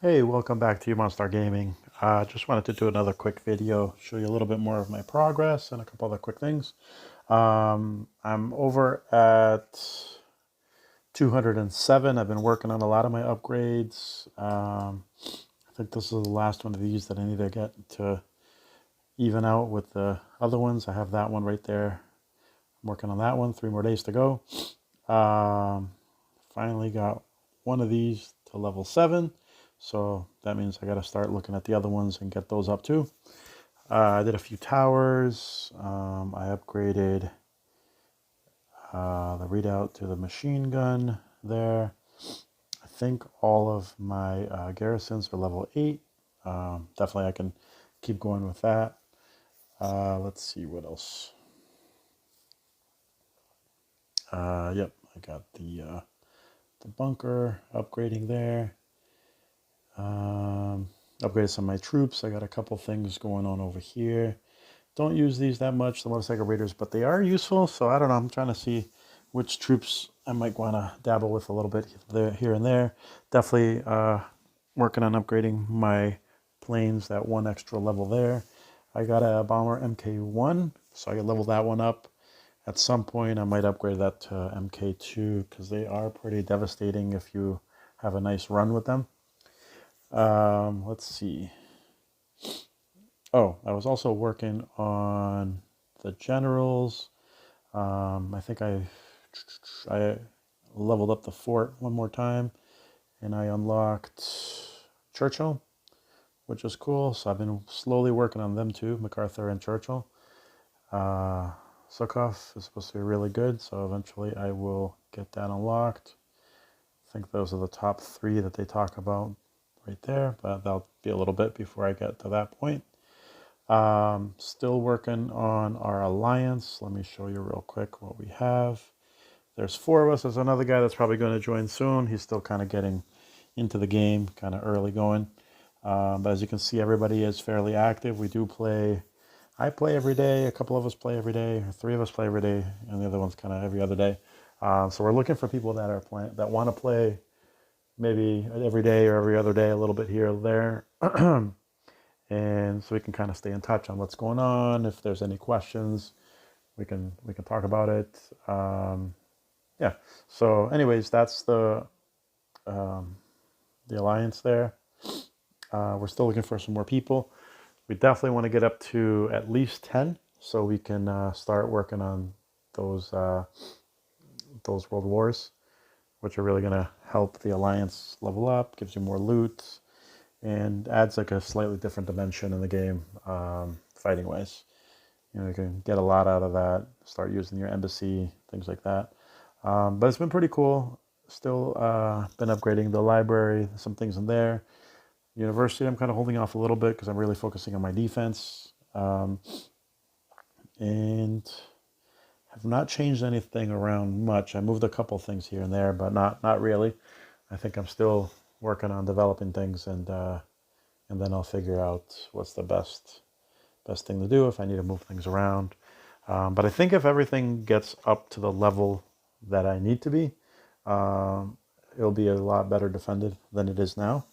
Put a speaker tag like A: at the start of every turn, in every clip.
A: Hey, welcome back to Monstar Gaming. Just wanted to do another quick video, show you a little bit more of my progress and a couple other quick things. I'm over at 207. I've been working on a lot of my upgrades. I think this is the last one of these that I need to get to even out with the other ones. I have that one right there. I'm working on that one. 3 more days to go. Finally got one of these to level 7. So that means I got to start looking at the other ones and get those up too. I did a few towers. I upgraded the readout to the machine gun there. I think all of my garrisons are level 8. Definitely I can keep going with that. Let's see what else. Yep, I got the bunker upgrading there. Upgraded some of my troops. I got a couple things going on over here. Don't use these that much, the motorcycle raiders, but they are useful. So I don't know. I'm trying to see which troops I might want to dabble with a little bit here and there. Definitely working on upgrading my planes, that one extra level there. I got a bomber MK1, so I can level that one up. At some point, I might upgrade that to MK2 because they are pretty devastating if you have a nice run with them. Let's see. Oh, I was also working on the generals. I think I leveled up the fort one more time, and I unlocked Churchill, which is cool. So I've been slowly working on them too, MacArthur and Churchill. Sukov is supposed to be really good, so eventually I will get that unlocked. I think those are the top 3 that they talk about right there, but that'll be a little bit before I get to that point. Still working on our alliance. Let me show you real quick what we have. There's 4 of us. There's another guy that's probably going to join soon. He's still kind of getting into the game, kind of early going. But as you can see, everybody is fairly active. We do play. I play every day. A couple of us play every day. 3 of us play every day, and the other one's kind of every other day. So we're looking for people that are that want to play maybe every day or every other day, a little bit here or there. And so we can kind of stay in touch on what's going on. If there's any questions, we can talk about it. Yeah. So, anyways, that's the alliance there. We're still looking for some more people. We definitely want to get up to at least 10, so we can start working on those world wars, which are really going to help the alliance level up. Gives you more loot and adds like a slightly different dimension in the game, fighting wise. You can get a lot out of that. Start using your embassy, things like that. But it's been pretty cool. Still been upgrading the library, some things in there. University, I'm kind of holding off a little bit because I'm really focusing on my defense. And have not changed anything around much. I moved a couple things here and there, but not really. I think I'm still working on developing things, and then I'll figure out what's the best thing to do if I need to move things around. But I think if everything gets up to the level that I need to be, it'll be a lot better defended than it is now.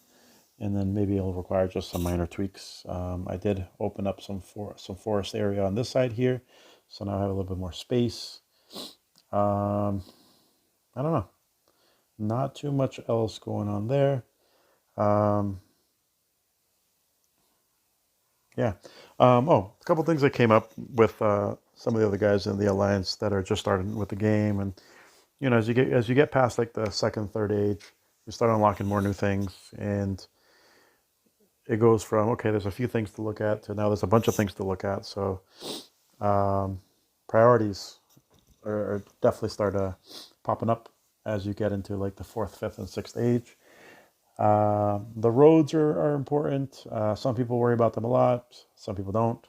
A: And then maybe it'll require just some minor tweaks. I did open up some forest area on this side here, so now I have a little bit more space. I don't know. Not too much else going on there. Yeah. Oh, a couple things that came up with some of the other guys in the alliance that are just starting with the game, and as you get past like the second, third age, you start unlocking more new things, and it goes from okay, there's a few things to look at to now there's a bunch of things to look at. So priorities are definitely start popping up as you get into like the 4th, 5th, and 6th age. The roads are important. Some people worry about them a lot. Some people don't.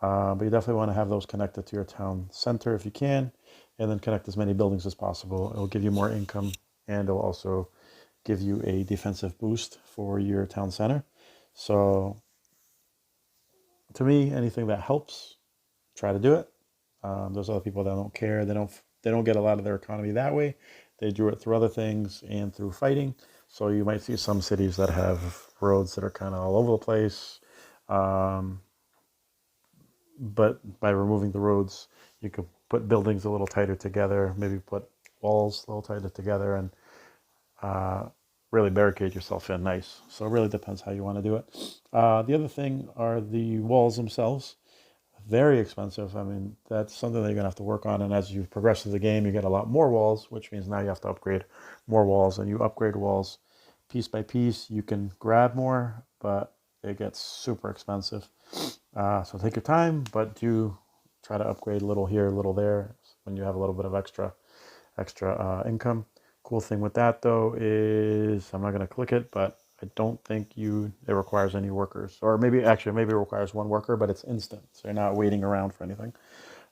A: But you definitely want to have those connected to your town center if you can, and then connect as many buildings as possible. It'll give you more income, and it'll also give you a defensive boost for your town center. So to me, anything that helps, try to do it. There's other people that don't care. They don't get a lot of their economy that way. They do it through other things and through fighting. So you might see some cities that have roads that are kind of all over the place. But by removing the roads, you could put buildings a little tighter together, maybe put walls a little tighter together, and really barricade yourself in nice. So it really depends how you want to do it. The other thing are the walls themselves. Very expensive. I mean, that's something that you're going to have to work on. And as you progress through the game, you get a lot more walls, which means now you have to upgrade more walls. And you upgrade walls piece by piece. You can grab more, but it gets super expensive. So take your time, but do try to upgrade a little here, a little there when you have a little bit of extra income. Cool thing with that though is I'm not going to click it, but I don't think it requires any workers, or maybe it requires one worker, but it's instant, so you're not waiting around for anything.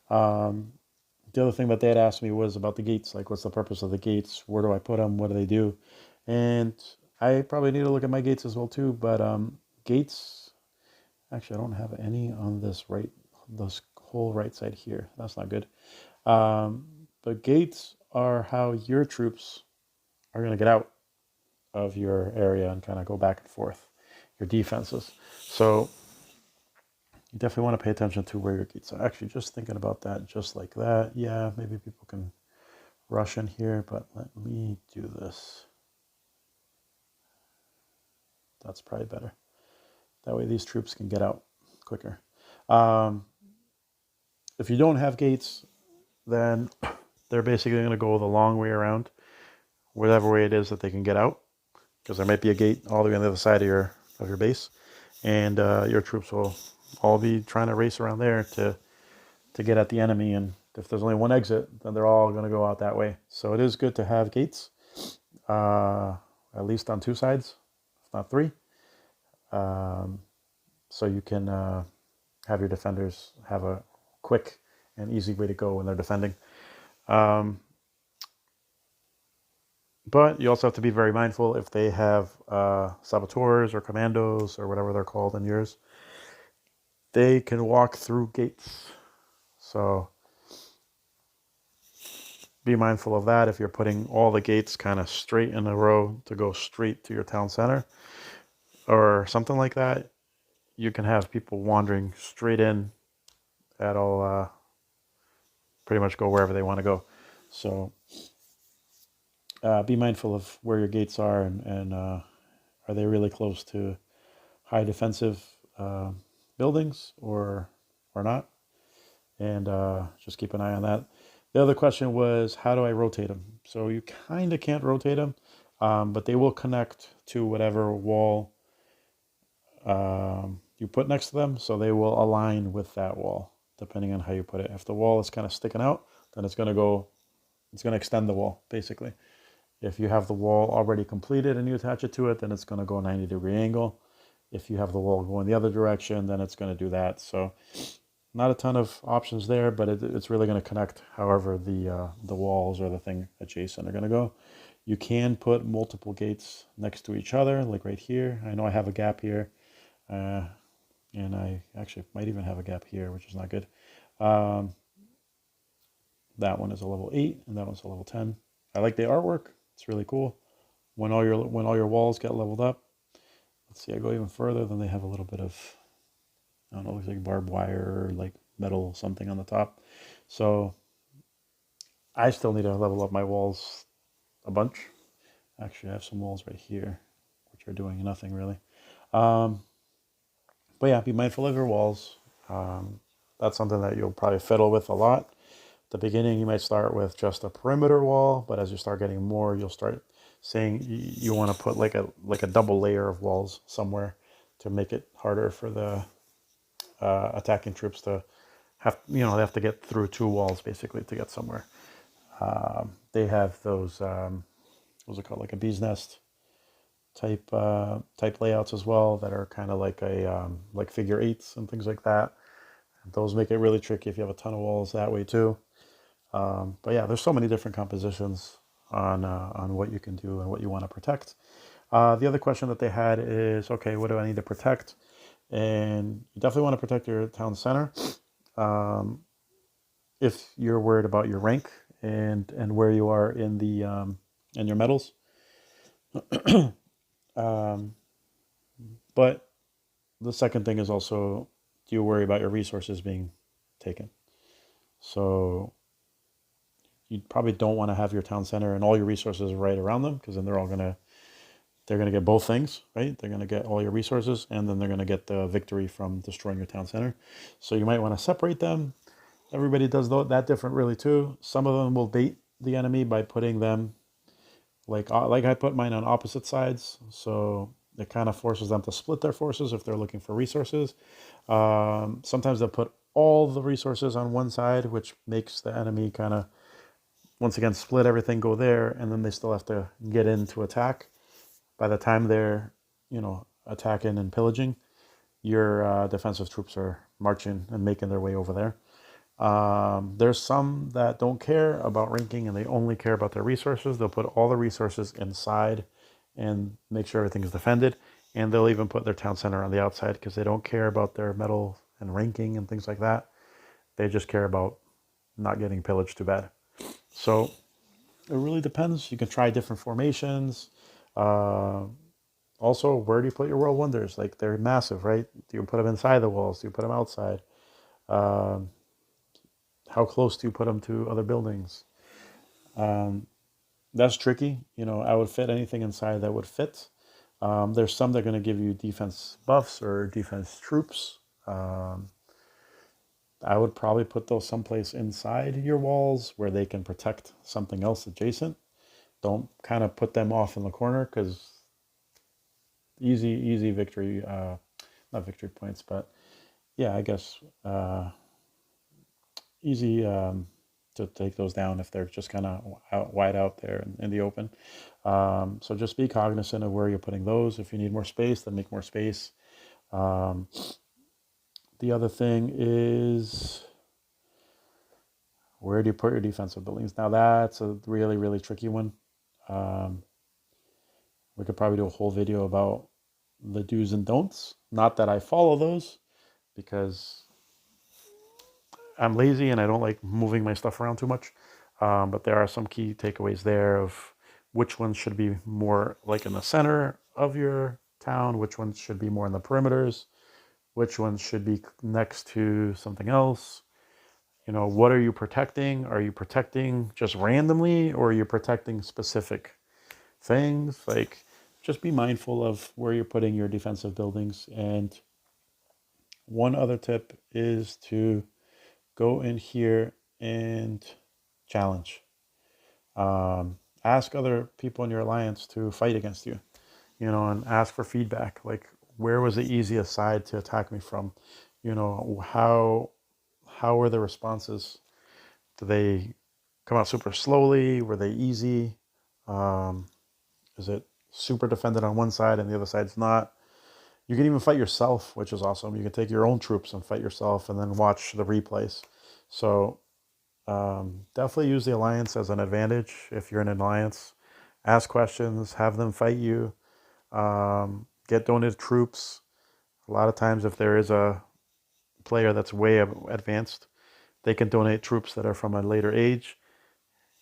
A: The other thing that they had asked me was about the gates, like what's the purpose of the gates? Where do I put them? What do they do? And I probably need to look at my gates as well too. But gates, actually, I don't have any on this whole right side here. That's not good. But gates are how your troops are going to get out of your area and kind of go back and forth, your defenses. So you definitely want to pay attention to where your gates are. Actually, just thinking about that, just like that. Yeah, maybe people can rush in here, but let me do this. That's probably better. That way these troops can get out quicker. If you don't have gates, then they're basically going to go the long way around, whatever way it is that they can get out, because there might be a gate all the way on the other side of your base, and your troops will all be trying to race around there to get at the enemy. And if there's only one exit, then they're all going to go out that way. So it is good to have gates, at least on two sides, if not three, so you can have your defenders have a quick and easy way to go when they're defending. But you also have to be very mindful if they have saboteurs or commandos or whatever they're called in yours. They can walk through gates. So be mindful of that. If you're putting all the gates kind of straight in a row to go straight to your town center or something like that, you can have people wandering straight in. That'll pretty much go wherever they want to go. So be mindful of where your gates are, and are they really close to high defensive buildings or not? And just keep an eye on that. The other question was, how do I rotate them? So you kind of can't rotate them, but they will connect to whatever wall you put next to them. So they will align with that wall, depending on how you put it. If the wall is kind of sticking out, then it's going to extend the wall, basically. If you have the wall already completed and you attach it to it, then it's going to go a 90-degree angle. If you have the wall going the other direction, then it's going to do that. So not a ton of options there, but it's really going to connect however the walls or the thing adjacent are going to go. You can put multiple gates next to each other, like right here. I know I have a gap here, and I actually might even have a gap here, which is not good. That one is a level 8, and that one's a level 10. I like the artwork. It's really cool. When all your walls get leveled up, let's see, I go even further, then they have a little bit of, I don't know, looks like barbed wire or like metal something on the top. So I still need to level up my walls a bunch. Actually, I have some walls right here, which are doing nothing really. But yeah, be mindful of your walls. That's something that you'll probably fiddle with a lot. At the beginning, you might start with just a perimeter wall, but as you start getting more, you'll start saying you want to put like a double layer of walls somewhere to make it harder for the attacking troops to they have to get through two walls basically to get somewhere. They have those, what's it called, like a bee's nest type layouts as well that are kind of like like figure eights and things like that. And those make it really tricky if you have a ton of walls that way too. But yeah, there's so many different compositions on what you can do and what you want to protect. The other question that they had is, okay, what do I need to protect? And you definitely want to protect your town center. If you're worried about your rank and where you are in your medals, But the second thing is also, do you worry about your resources being taken? So you probably don't want to have your town center and all your resources right around them, because then they're gonna get both things, right? They're gonna get all your resources, and then they're gonna get the victory from destroying your town center. So you might want to separate them. Everybody does that different, really, too. Some of them will bait the enemy by putting them like I put mine on opposite sides, so it kind of forces them to split their forces if they're looking for resources. Sometimes they'll put all the resources on one side, which makes the enemy kind of, once again, split everything, go there, and then they still have to get in to attack. By the time they're, attacking and pillaging, your defensive troops are marching and making their way over there. There's some that don't care about ranking and they only care about their resources. They'll put all the resources inside and make sure everything is defended. And they'll even put their town center on the outside because they don't care about their metal and ranking and things like that. They just care about not getting pillaged too bad. So it really depends. You can try different formations. Also, where do you put your world wonders? Like, they're massive, right? Do you put them inside the walls? Do you put them outside? How close do you put them to other buildings? That's tricky. I would fit anything inside that would fit. There's some that are going to give you defense buffs or defense troops. I would probably put those someplace inside your walls where they can protect something else adjacent. Don't kind of put them off in the corner, because easy victory, not victory points, but yeah, I guess easy to take those down if they're just kind of wide out there in the open. So just be cognizant of where you're putting those. If you need more space, then make more space. The other thing is, where do you put your defensive buildings? Now that's a really, really tricky one. We could probably do a whole video about the do's and don'ts. Not that I follow those, because I'm lazy and I don't like moving my stuff around too much. But there are some key takeaways there of which ones should be more like in the center of your town, which ones should be more in the perimeters, which ones should be next to something else. What are you protecting? Are you protecting just randomly, or are you protecting specific things? Like, just be mindful of where you're putting your defensive buildings. And one other tip is to go in here and challenge. Ask other people in your alliance to fight against you, and ask for feedback. Like, where was the easiest side to attack me from? How were the responses? Did they come out super slowly? Were they easy? Is it super defended on one side and the other side's not? You can even fight yourself, which is awesome. You can take your own troops and fight yourself and then watch the replays. So definitely use the alliance as an advantage if you're in an alliance. Ask questions, have them fight you, get donated troops. A lot of times, if there is a player that's way advanced, they can donate troops that are from a later age.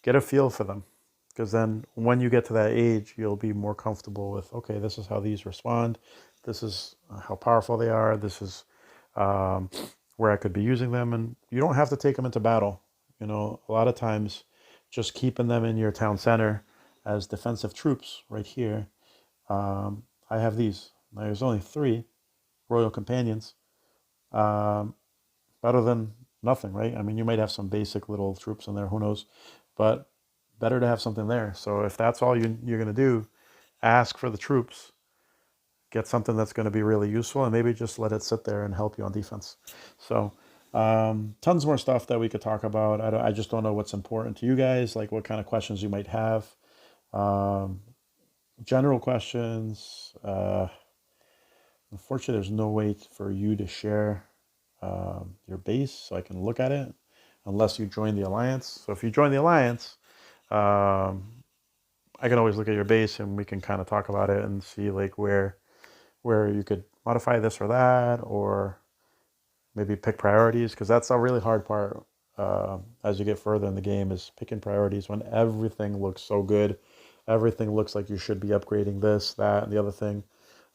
A: Get a feel for them, because then when you get to that age, you'll be more comfortable with, okay, this is how these respond. This is how powerful they are. This is where I could be using them. And you don't have to take them into battle. A lot of times just keeping them in your town center as defensive troops right here. I have these. Now, there's only 3 royal companions. Better than nothing, right? I mean, you might have some basic little troops in there, who knows? But better to have something there. So if that's all you're going to do, ask for the troops. Get something that's going to be really useful, and maybe just let it sit there and help you on defense. So tons more stuff that we could talk about. I just don't know what's important to you guys, like what kind of questions you might have. General questions. Unfortunately, there's no way for you to share your base so I can look at it unless you join the alliance. So if you join the alliance, I can always look at your base and we can kind of talk about it and see like where you could modify this or that, or maybe pick priorities, because that's a really hard part as you get further in the game, is picking priorities when everything looks so good. Everything looks like you should be upgrading this, that, and the other thing.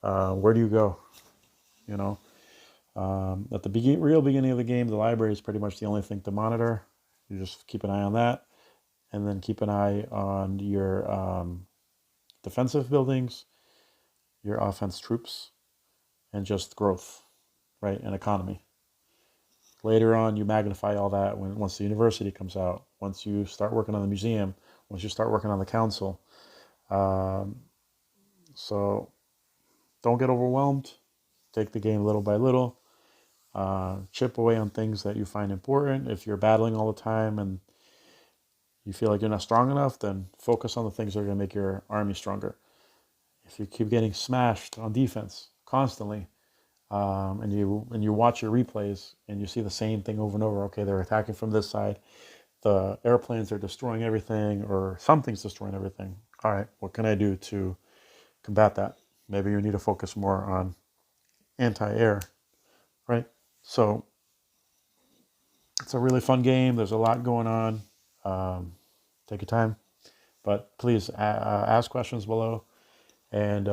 A: Where do you go? You know, at the real beginning of the game, the library is pretty much the only thing to monitor. You just keep an eye on that, and then keep an eye on your defensive buildings, your offense troops, and just growth, right, and economy. Later on, you magnify all that once the university comes out, once you start working on the museum, once you start working on the council. Um, so don't get overwhelmed. Take the game little by little. Chip away on things that you find important. If you're battling all the time and you feel like you're not strong enough, then focus on the things that are going to make your army stronger. If you keep getting smashed on defense constantly, and you watch your replays and you see the same thing over and over, okay, they're attacking from this side, the airplanes are destroying everything, or something's destroying everything. All right, what can I do to combat that? Maybe you need to focus more on anti-air, right? So it's a really fun game. There's a lot going on. Take your time, but please ask questions below. And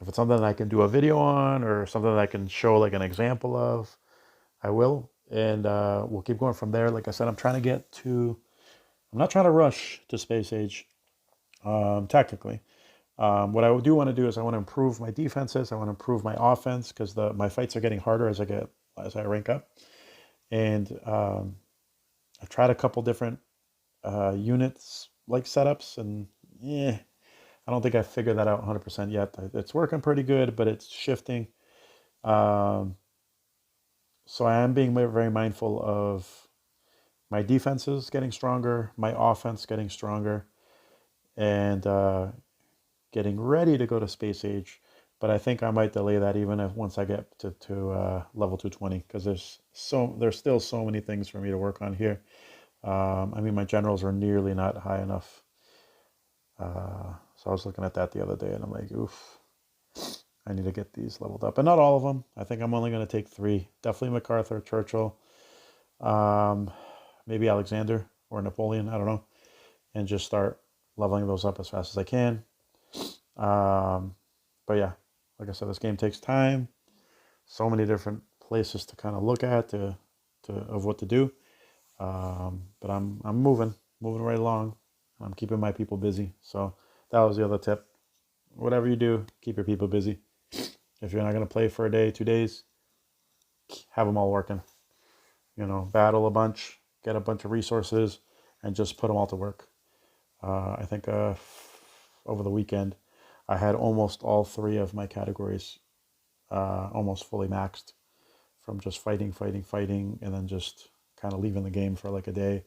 A: if it's something that I can do a video on or something that I can show like an example of, I will. And we'll keep going from there. Like I said, I'm not trying to rush to Space Age, technically. What I do want to do is I want to improve my defenses. I want to improve my offense because my fights are getting harder as I rank up. And I've tried a couple different units like setups, and I don't think I've figured that out 100% yet. It's working pretty good, but it's shifting. Um, so I am being very mindful of my defenses getting stronger, my offense getting stronger, and getting ready to go to Space Age. But I think I might delay that even once I get to level 220, because there's still so many things for me to work on here. I mean, my generals are nearly not high enough. So I was looking at that the other day, and I'm like, oof, I need to get these leveled up. And not all of them. I think I'm only going to take 3. Definitely MacArthur, Churchill, maybe Alexander or Napoleon, I don't know. And just start leveling those up as fast as I can. But yeah, like I said, this game takes time. So many different places to kind of look at of what to do. But I'm moving right along. I'm keeping my people busy. So that was the other tip. Whatever you do, keep your people busy. If you're not going to play for a day, 2 days, have them all working. Battle a bunch, get a bunch of resources, and just put them all to work. I think over the weekend, I had almost all 3 of my categories almost fully maxed from just fighting, and then just kind of leaving the game for like a day.